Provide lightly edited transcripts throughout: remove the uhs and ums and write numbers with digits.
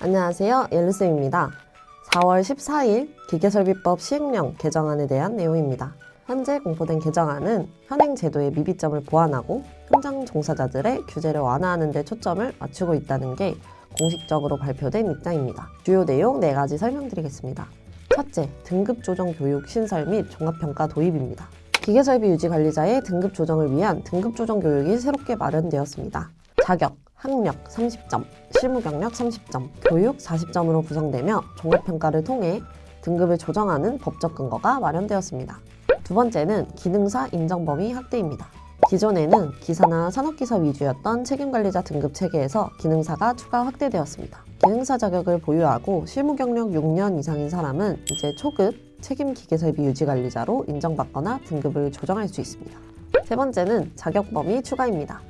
안녕하세요. 옐루쌤입니다. 4월 14일 기계설비법 시행령 개정안에 대한 내용입니다. 현재 공포된 개정안은 현행 제도의 미비점을 보완하고 현장 종사자들의 규제를 완화하는 데 초점을 맞추고 있다는 게 공식적으로 발표된 입장입니다. 주요 내용 4가지 설명드리겠습니다. 첫째, 등급 조정 교육 신설 및 종합평가 도입입니다. 기계설비 유지 관리자의 등급 조정을 위한 등급 조정 교육이 새롭게 마련되었습니다. 자격, 학력 30점, 실무 경력 30점, 교육 40점으로 구성되며 종합평가를 통해 등급을 조정하는 법적 근거가 마련되었습니다. 두 번째는 기능사 인정 범위 확대입니다. 기존에는 기사나 산업기사 위주였던 책임관리자 등급 체계에서 기능사가 추가 확대되었습니다. 기능사 자격을 보유하고 실무 경력 6년 이상인 사람은 이제 초급 책임기계설비 유지관리자로 인정받거나 등급을 조정할 수 있습니다. 세 번째는 자격 범위 추가입니다.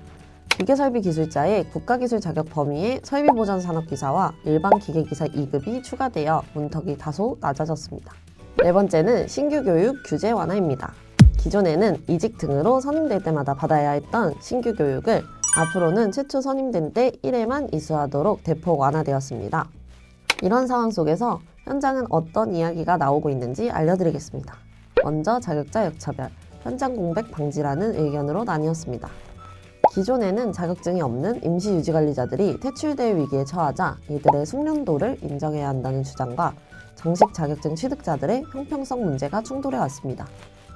기계설비 기술자의 국가기술 자격 범위에 설비보전산업기사와 일반 기계기사 2급이 추가되어 문턱이 다소 낮아졌습니다. 네 번째는 신규 교육 규제 완화입니다. 기존에는 이직 등으로 선임될 때마다 받아야 했던 신규 교육을 앞으로는 최초 선임된 때 1회만 이수하도록 대폭 완화되었습니다. 이런 상황 속에서 현장은 어떤 이야기가 나오고 있는지 알려드리겠습니다. 먼저 자격자 역차별, 현장 공백 방지라는 의견으로 나뉘었습니다. 기존에는 자격증이 없는 임시유지관리자들이 퇴출될 위기에 처하자 이들의 숙련도를 인정해야 한다는 주장과 정식 자격증 취득자들의 형평성 문제가 충돌해 왔습니다.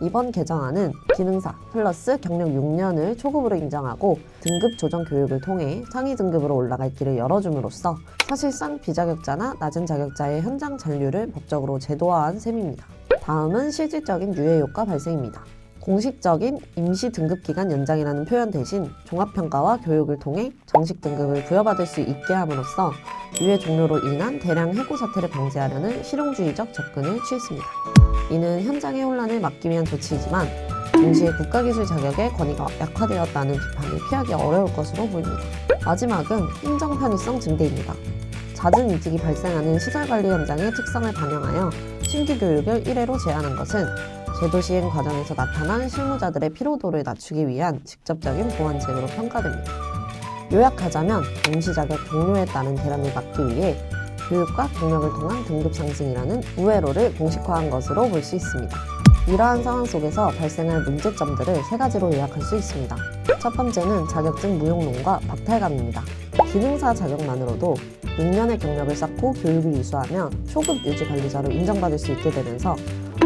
이번 개정안은 기능사 플러스 경력 6년을 초급으로 인정하고 등급 조정 교육을 통해 상위 등급으로 올라갈 길을 열어줌으로써 사실상 비자격자나 낮은 자격자의 현장 잔류를 법적으로 제도화한 셈입니다. 다음은 실질적인 유해 효과 발생입니다. 공식적인 임시 등급 기간 연장이라는 표현 대신 종합평가와 교육을 통해 정식 등급을 부여받을 수 있게 함으로써 유해 종료로 인한 대량 해고 사태를 방지하려는 실용주의적 접근을 취했습니다. 이는 현장의 혼란을 막기 위한 조치이지만 동시에 국가기술 자격의 권위가 약화되었다는 비판을 피하기 어려울 것으로 보입니다. 마지막은 행정 편의성 증대입니다. 잦은 이직이 발생하는 시설관리 현장의 특성을 반영하여 신규 교육을 1회로 제한한 것은 제도 시행 과정에서 나타난 실무자들의 피로도를 낮추기 위한 직접적인 보완책으로 평가됩니다. 요약하자면 임시 자격 종료에 따른 대란을 막기 위해 교육과 경력을 통한 등급 상승이라는 우회로를 공식화한 것으로 볼 수 있습니다. 이러한 상황 속에서 발생할 문제점들을 3가지로 요약할 수 있습니다. 첫 번째는 자격증 무용론과 박탈감입니다. 기능사 자격만으로도 6년의 경력을 쌓고 교육을 이수하면 초급 유지관리자로 인정받을 수 있게 되면서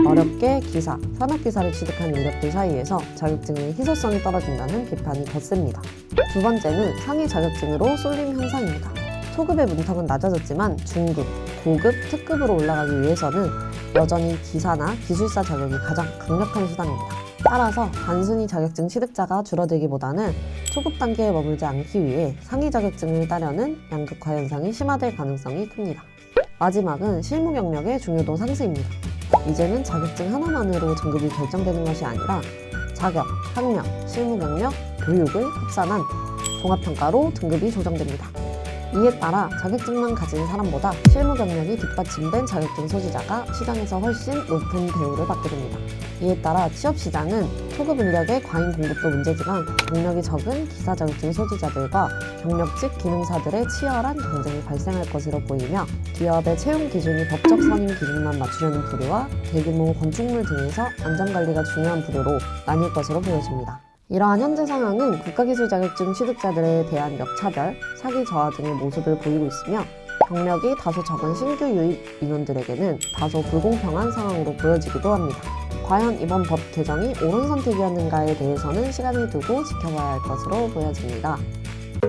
어렵게 기사, 산업기사를 취득한 인력들 사이에서 자격증의 희소성이 떨어진다는 비판이 덧셉니다. 두 번째는 상위 자격증으로 쏠림 현상입니다. 초급의 문턱은 낮아졌지만 중급, 고급, 특급으로 올라가기 위해서는 여전히 기사나 기술사 자격이 가장 강력한 수단입니다. 따라서 단순히 자격증 취득자가 줄어들기보다는 초급 단계에 머물지 않기 위해 상위 자격증을 따려는 양극화 현상이 심화될 가능성이 큽니다. 마지막은 실무 경력의 중요도 상승입니다. 이제는 자격증 하나만으로 등급이 결정되는 것이 아니라 자격, 학력, 실무 경력, 교육을 합산한 종합평가로 등급이 조정됩니다. 이에 따라 자격증만 가진 사람보다 실무 경력이 뒷받침된 자격증 소지자가 시장에서 훨씬 높은 대우를 받게 됩니다. 이에 따라 취업시장은 초급 인력의 과잉 공급도 문제지만 경력이 적은 기사 자격증 소지자들과 경력직 기능사들의 치열한 경쟁이 발생할 것으로 보이며 기업의 채용 기준이 법적 선임 기준만 맞추려는 부류와 대규모 건축물 등에서 안전관리가 중요한 부류로 나뉠 것으로 보여집니다. 이러한 현재 상황은 국가기술 자격증 취득자들에 대한 역차별, 사기 저하 등의 모습을 보이고 있으며 경력이 다소 적은 신규 유입 인원들에게는 다소 불공평한 상황으로 보여지기도 합니다. 과연 이번 법 개정이 옳은 선택이었는가에 대해서는 시간을 두고 지켜봐야 할 것으로 보여집니다.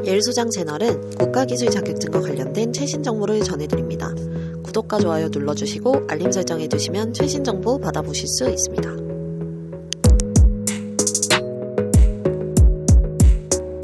옐소장 채널은 국가기술 자격증과 관련된 최신 정보를 전해드립니다. 구독과 좋아요 눌러주시고 알림 설정해두시면 최신 정보 받아보실 수 있습니다.